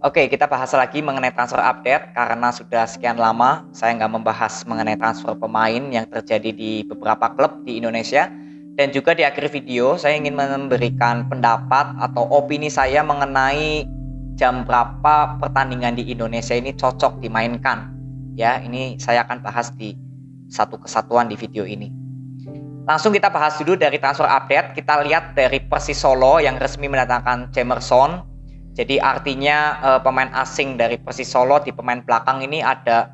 Oke, kita bahas lagi mengenai transfer update karena sudah sekian lama saya nggak membahas mengenai transfer pemain yang terjadi di beberapa klub di Indonesia. Dan juga di akhir video saya ingin memberikan pendapat atau opini saya mengenai jam berapa pertandingan di Indonesia ini cocok dimainkan. Ya, ini saya akan bahas di satu kesatuan di video ini. Langsung kita bahas dulu dari transfer update. Kita lihat dari Persis Solo yang resmi mendatangkan Jamerson. Jadi artinya pemain asing dari Persis Solo di pemain belakang ini ada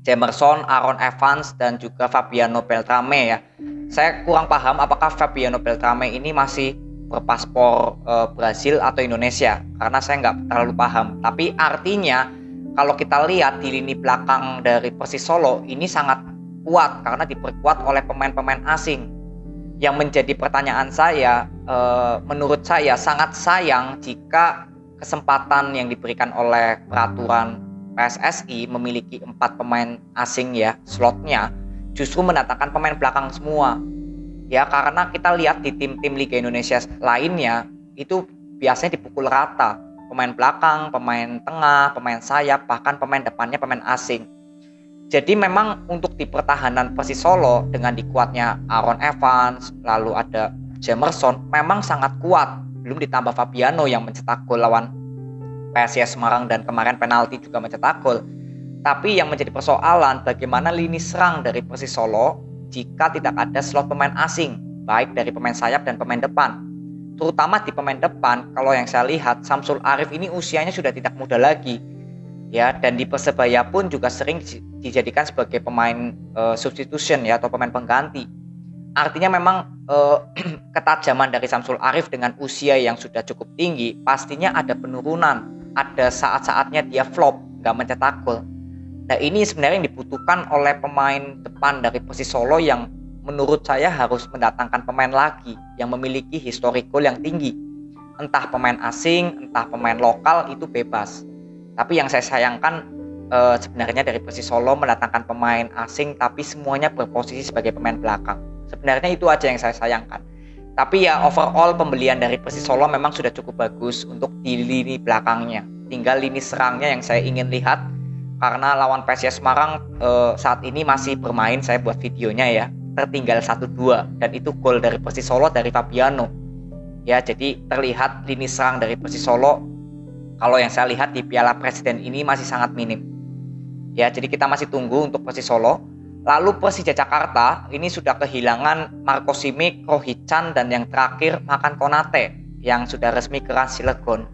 Jamerson, Aaron Evans, dan juga Fabiano Beltrame ya. Saya kurang paham apakah Fabiano Beltrame ini masih berpaspor Brasil atau Indonesia, karena saya nggak terlalu paham. Tapi artinya kalau kita lihat di lini belakang dari Persis Solo ini sangat kuat karena diperkuat oleh pemain-pemain asing. Yang menjadi pertanyaan saya, menurut saya sangat sayang jika kesempatan yang diberikan oleh peraturan PSSI memiliki 4 pemain asing ya slotnya justru mendatangkan pemain belakang semua ya, karena kita lihat di tim-tim Liga Indonesia lainnya itu biasanya dipukul rata, pemain belakang, pemain tengah, pemain sayap, bahkan pemain depannya pemain asing. Jadi memang untuk di pertahanan Persis Solo dengan dikuatnya Aaron Evans lalu ada Jamerson memang sangat kuat. Belum ditambah Fabiano yang mencetak gol lawan PSIS Semarang dan kemarin penalti juga mencetak gol. Tapi yang menjadi persoalan bagaimana lini serang dari Persis Solo jika tidak ada slot pemain asing, baik dari pemain sayap dan pemain depan. Terutama di pemain depan, kalau yang saya lihat Samsul Arif ini usianya sudah tidak muda lagi. Ya, dan di Persebaya pun juga sering dijadikan sebagai pemain substitution ya atau pemain pengganti. Artinya memang ketajaman dari Samsul Arif dengan usia yang sudah cukup tinggi pastinya ada penurunan, ada saat-saatnya dia flop, nggak mencetak gol. Nah ini sebenarnya yang dibutuhkan oleh pemain depan dari Persis Solo yang menurut saya harus mendatangkan pemain lagi yang memiliki histori gol yang tinggi. Entah pemain asing, entah pemain lokal itu bebas. Tapi yang saya sayangkan sebenarnya dari Persis Solo mendatangkan pemain asing tapi semuanya berposisi sebagai pemain belakang. Sebenarnya itu aja yang saya sayangkan. Tapi ya overall pembelian dari Persis Solo memang sudah cukup bagus untuk di lini belakangnya. Tinggal lini serangnya yang saya ingin lihat karena lawan PSIS Semarang saat ini masih bermain, saya buat videonya ya, tertinggal 1-2 dan itu gol dari Persis Solo dari Fabiano. Ya, jadi terlihat lini serang dari Persis Solo kalau yang saya lihat di Piala Presiden ini masih sangat minim. Ya, jadi kita masih tunggu untuk Persis Solo. Lalu Persija Jakarta ini sudah kehilangan Marco Simic, Rohichan, dan yang terakhir Makan Konate yang sudah resmi ke Rans Cilegon.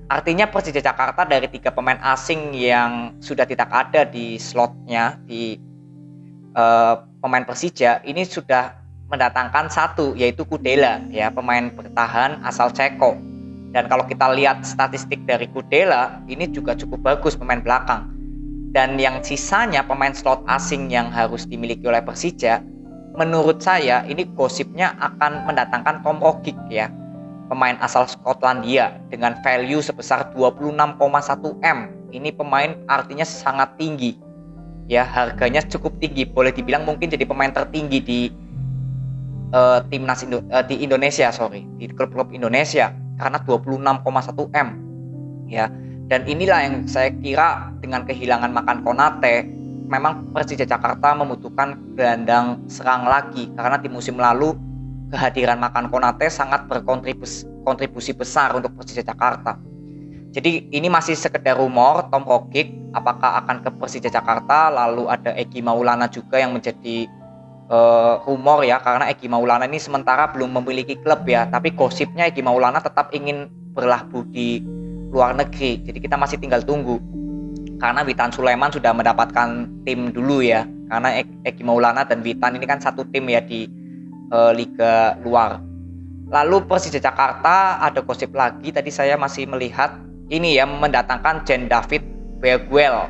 Artinya Persija Jakarta dari 3 pemain asing yang sudah tidak ada di slotnya di pemain Persija ini sudah mendatangkan 1 yaitu Kudela ya, pemain bertahan asal Ceko. Dan kalau kita lihat statistik dari Kudela ini juga cukup bagus pemain belakang. Dan yang sisanya pemain slot asing yang harus dimiliki oleh Persija, menurut saya ini gosipnya akan mendatangkan Tom Rogic ya, pemain asal Skotlandia dengan value sebesar 26,1 M. Ini pemain artinya sangat tinggi ya, harganya cukup tinggi, boleh dibilang mungkin jadi pemain tertinggi di timnas di Indonesia, di klub-klub Indonesia karena 26,1 M ya. Dan inilah yang saya kira dengan kehilangan Makan Konate memang Persija Jakarta membutuhkan gelandang serang lagi karena di musim lalu kehadiran Makan Konate sangat berkontribusi besar untuk Persija Jakarta. Jadi ini masih sekedar rumor Tom Rogic apakah akan ke Persija Jakarta, lalu ada Egy Maulana juga yang menjadi rumor ya, karena Egy Maulana ini sementara belum memiliki klub ya, tapi gosipnya Egy Maulana tetap ingin berlabuh di luar negeri. Jadi kita masih tinggal tunggu karena Witan Sulaiman sudah mendapatkan tim dulu ya, karena Egy Maulana dan Witan ini kan satu tim ya di liga luar. Lalu Persija Jakarta ada gosip lagi, tadi saya masih melihat ini ya, mendatangkan Jean David Beguel.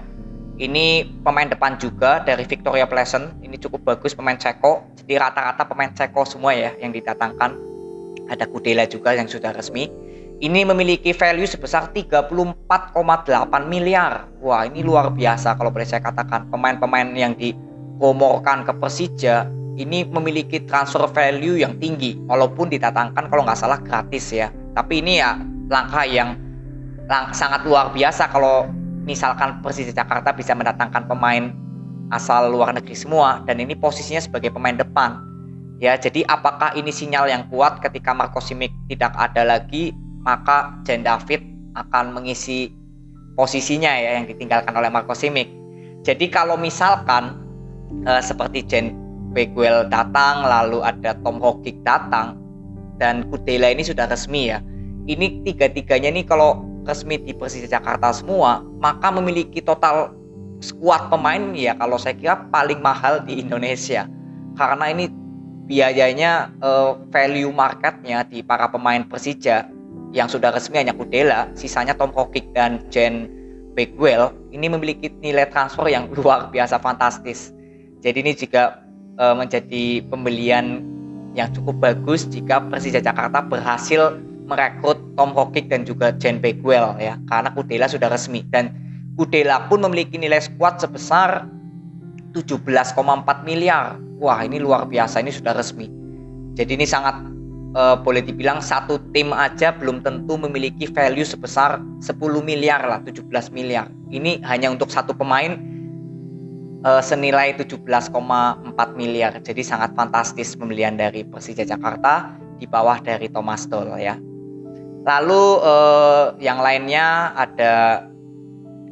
Ini pemain depan juga dari Victoria Pleasant, ini cukup bagus, pemain Ceko. Jadi rata-rata pemain Ceko semua ya yang didatangkan. Ada Kudela juga yang sudah resmi. Ini memiliki value sebesar 34,8 miliar. Wah, ini luar biasa kalau boleh saya katakan. Pemain-pemain yang dirumorkan ke Persija ini memiliki transfer value yang tinggi, walaupun didatangkan kalau nggak salah gratis ya. Tapi ini ya langkah yang sangat luar biasa kalau misalkan Persija Jakarta bisa mendatangkan pemain asal luar negeri semua, dan ini posisinya sebagai pemain depan. Ya, jadi apakah ini sinyal yang kuat ketika Marco Simic tidak ada lagi, maka Jan David akan mengisi posisinya ya yang ditinggalkan oleh Marco Simic. Jadi kalau misalkan seperti Jan Bagwell datang, lalu ada Tom Hogic datang, dan Kudela ini sudah resmi ya. Ini tiga-tiganya nih kalau resmi di Persija Jakarta semua, maka memiliki total skuad pemain ya kalau saya kira paling mahal di Indonesia. Karena ini biayanya, value marketnya di para pemain Persija yang sudah resmi hanya Kudela, sisanya Tom Hogic dan Jan Bagwell ini memiliki nilai transfer yang luar biasa fantastis. Jadi ini juga menjadi pembelian yang cukup bagus jika Persija Jakarta berhasil merekrut Tom Hogic dan juga Jan Bagwell ya, karena Kudela sudah resmi, dan Kudela pun memiliki nilai skuad sebesar 17,4 miliar. Wah, ini luar biasa, ini sudah resmi. Jadi ini sangat boleh dibilang satu tim aja belum tentu memiliki value sebesar 10 miliar lah, 17 miliar. Ini hanya untuk satu pemain senilai 17,4 miliar. Jadi sangat fantastis pembelian dari Persija Jakarta di bawah dari Thomas Doll ya. Lalu yang lainnya ada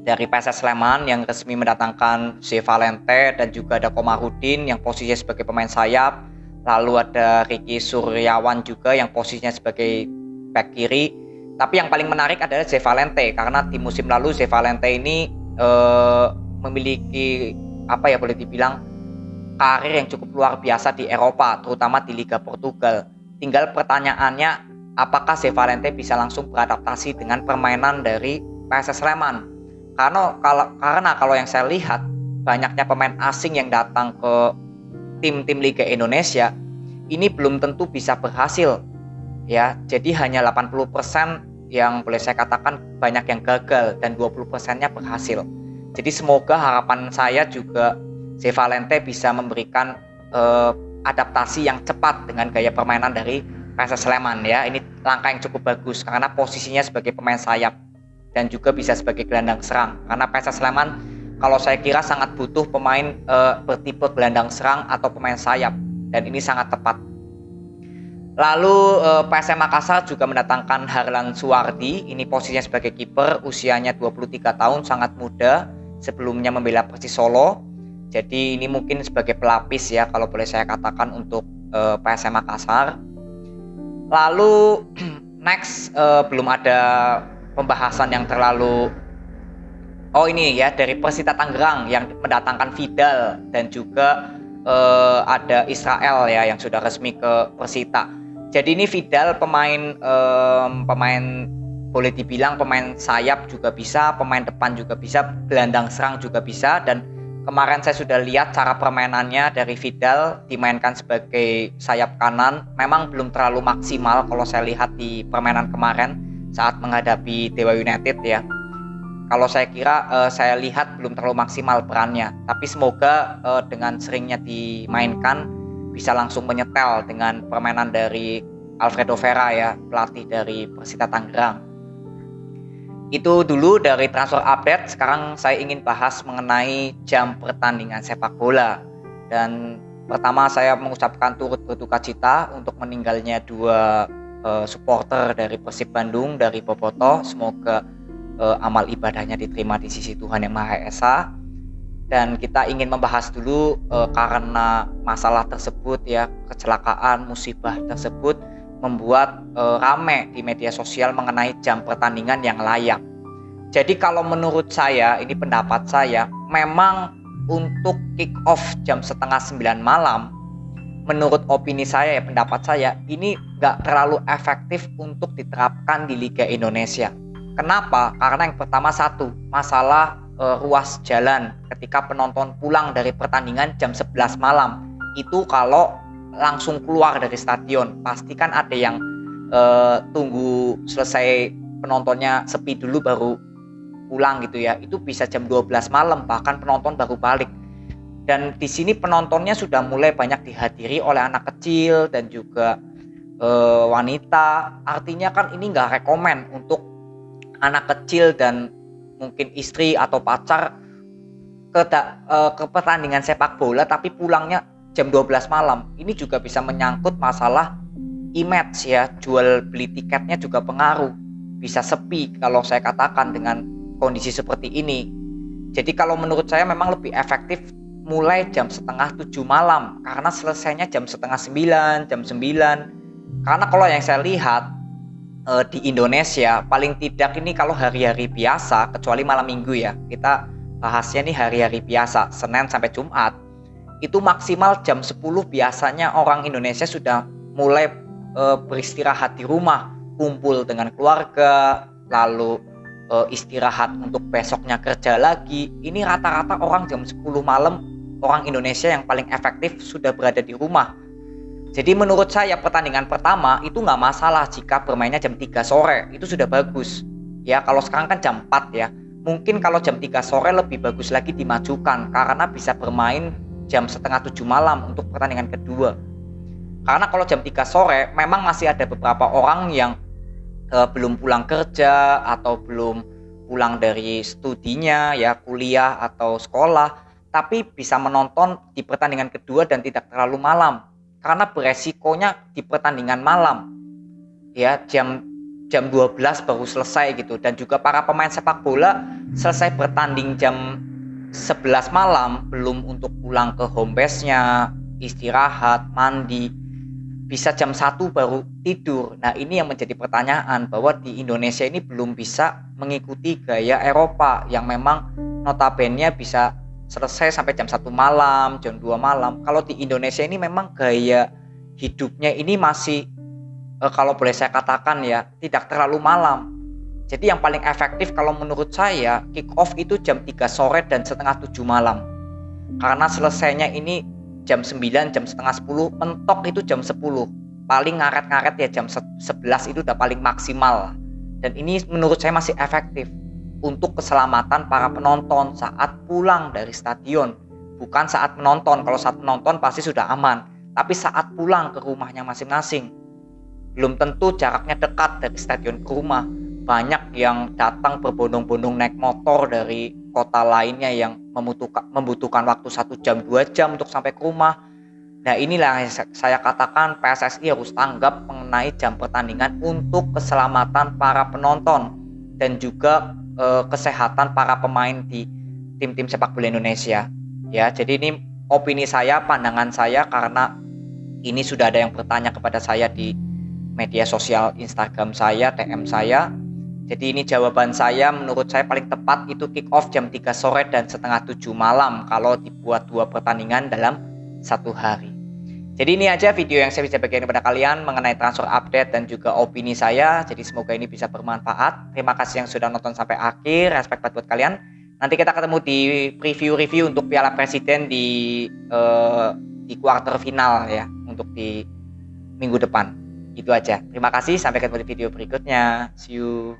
dari PSS Sleman yang resmi mendatangkan Ze Valente, dan juga ada Komarudin yang posisinya sebagai pemain sayap. Lalu ada Ricky Suryawan juga yang posisinya sebagai back kiri. Tapi yang paling menarik adalah Ze Valente, karena di musim lalu Ze Valente ini memiliki boleh dibilang karir yang cukup luar biasa di Eropa, terutama di Liga Portugal. Tinggal pertanyaannya, apakah Ze Valente bisa langsung beradaptasi dengan permainan dari PSS Sleman? Karena kalau yang saya lihat, banyaknya pemain asing yang datang ke tim-tim Liga Indonesia ini belum tentu bisa berhasil ya. Jadi hanya 80% yang boleh saya katakan banyak yang gagal, dan 20%-nya berhasil. Jadi semoga harapan saya juga Ze Valente bisa memberikan adaptasi yang cepat dengan gaya permainan dari PSS Sleman ya. Ini langkah yang cukup bagus karena posisinya sebagai pemain sayap dan juga bisa sebagai gelandang serang. Karena PSS Sleman kalau saya kira sangat butuh pemain bertipe gelandang serang atau pemain sayap, dan ini sangat tepat. Lalu PSM Makassar juga mendatangkan Harlan Suwardi. Ini posisinya sebagai kiper, usianya 23 tahun, sangat muda. Sebelumnya membela Persis Solo. Jadi ini mungkin sebagai pelapis ya kalau boleh saya katakan untuk PSM Makassar. Lalu next belum ada pembahasan yang terlalu ini ya, dari Persita Tangerang yang mendatangkan Vidal, dan juga ada Israel ya yang sudah resmi ke Persita. Jadi ini Vidal pemain boleh dibilang pemain sayap juga bisa, pemain depan juga bisa, gelandang serang juga bisa. Dan kemarin saya sudah lihat cara permainannya dari Vidal dimainkan sebagai sayap kanan, memang belum terlalu maksimal kalau saya lihat di permainan kemarin saat menghadapi Dewa United ya. Kalau saya kira saya lihat belum terlalu maksimal perannya, tapi semoga dengan seringnya dimainkan bisa langsung menyetel dengan permainan dari Alfredo Vera ya, pelatih dari Persita Tangerang. Itu dulu dari transfer update. Sekarang saya ingin bahas mengenai jam pertandingan sepak bola. Dan pertama saya mengucapkan turut berduka cita untuk meninggalnya dua supporter dari Persib Bandung, dari Bobotoh. Semoga amal ibadahnya diterima di sisi Tuhan Yang Maha Esa. Dan kita ingin membahas dulu karena masalah tersebut ya, kecelakaan, musibah tersebut membuat rame di media sosial mengenai jam pertandingan yang layak. Jadi kalau menurut saya, ini pendapat saya, memang untuk kick off jam 8:30 malam, menurut opini saya ya, pendapat saya, ini gak terlalu efektif untuk diterapkan di Liga Indonesia. Kenapa? Karena yang pertama satu, masalah ruas jalan ketika penonton pulang dari pertandingan jam 11 malam. Itu kalau langsung keluar dari stadion, pastikan ada yang tunggu selesai penontonnya sepi dulu baru pulang gitu ya. Itu bisa jam 12 malam, bahkan penonton baru balik. Dan di sini penontonnya sudah mulai banyak dihadiri oleh anak kecil dan juga wanita. Artinya kan ini nggak rekomen untuk anak kecil dan mungkin istri atau pacar ke pertandingan sepak bola tapi pulangnya jam 12 malam. Ini juga bisa menyangkut masalah image ya, jual beli tiketnya juga pengaruh. Bisa sepi kalau saya katakan dengan kondisi seperti ini. Jadi kalau menurut saya memang lebih efektif mulai jam setengah 7 malam karena selesainya jam setengah 9, jam 9. Karena kalau yang saya lihat di Indonesia paling tidak ini kalau hari-hari biasa, kecuali malam minggu ya, kita bahasnya nih hari-hari biasa, Senin sampai Jumat, itu maksimal jam 10 biasanya orang Indonesia sudah mulai beristirahat di rumah, kumpul dengan keluarga, lalu istirahat untuk besoknya kerja lagi. Ini rata-rata orang jam 10 malam, orang Indonesia yang paling efektif sudah berada di rumah. Jadi menurut saya pertandingan pertama itu nggak masalah jika bermainnya jam 3 sore, itu sudah bagus. Ya kalau sekarang kan jam 4 ya, mungkin kalau jam 3 sore lebih bagus lagi dimajukan karena bisa bermain jam setengah 7 malam untuk pertandingan kedua. Karena kalau jam 3 sore memang masih ada beberapa orang yang belum pulang kerja atau belum pulang dari studinya ya, kuliah atau sekolah, tapi bisa menonton di pertandingan kedua dan tidak terlalu malam. Karena beresikonya di pertandingan malam ya jam 12 baru selesai gitu, dan juga para pemain sepak bola selesai bertanding jam 11 malam belum untuk pulang ke home base-nya, istirahat, mandi, bisa jam 1 baru tidur. Nah ini yang menjadi pertanyaan, bahwa di Indonesia ini belum bisa mengikuti gaya Eropa yang memang notabene bisa selesai sampai jam 1 malam, jam 2 malam. Kalau di Indonesia ini memang gaya hidupnya ini masih kalau boleh saya katakan ya, tidak terlalu malam. Jadi yang paling efektif kalau menurut saya, kick off itu jam 3 sore dan setengah 7 malam. Karena selesainya ini jam 9, jam setengah 10, mentok itu jam 10. Paling ngaret-ngaret ya jam 11 itu udah paling maksimal. Dan ini menurut saya masih efektif untuk keselamatan para penonton saat pulang dari stadion. Bukan saat menonton, kalau saat menonton pasti sudah aman. Tapi saat pulang ke rumahnya masing-masing, belum tentu jaraknya dekat dari stadion ke rumah. Banyak yang datang berbondong-bondong naik motor dari kota lainnya yang membutuhkan waktu 1 jam 2 jam untuk sampai ke rumah. Nah inilah yang saya katakan PSSI harus tanggap mengenai jam pertandingan untuk keselamatan para penonton dan juga kesehatan para pemain di tim-tim sepak bola Indonesia. Ya, jadi ini opini saya, pandangan saya, karena ini sudah ada yang bertanya kepada saya di media sosial Instagram saya, DM saya. Jadi ini jawaban saya, menurut saya paling tepat itu kick off jam 3 sore dan setengah 7 malam kalau dibuat 2 pertandingan dalam 1 hari. Jadi ini aja video yang saya bisa bagikan kepada kalian mengenai transfer update dan juga opini saya. Jadi semoga ini bisa bermanfaat. Terima kasih yang sudah nonton sampai akhir. Respect buat kalian. Nanti kita ketemu di review untuk Piala Presiden di quarter final ya, untuk di minggu depan. Itu aja. Terima kasih. Sampai ketemu di video berikutnya. See you.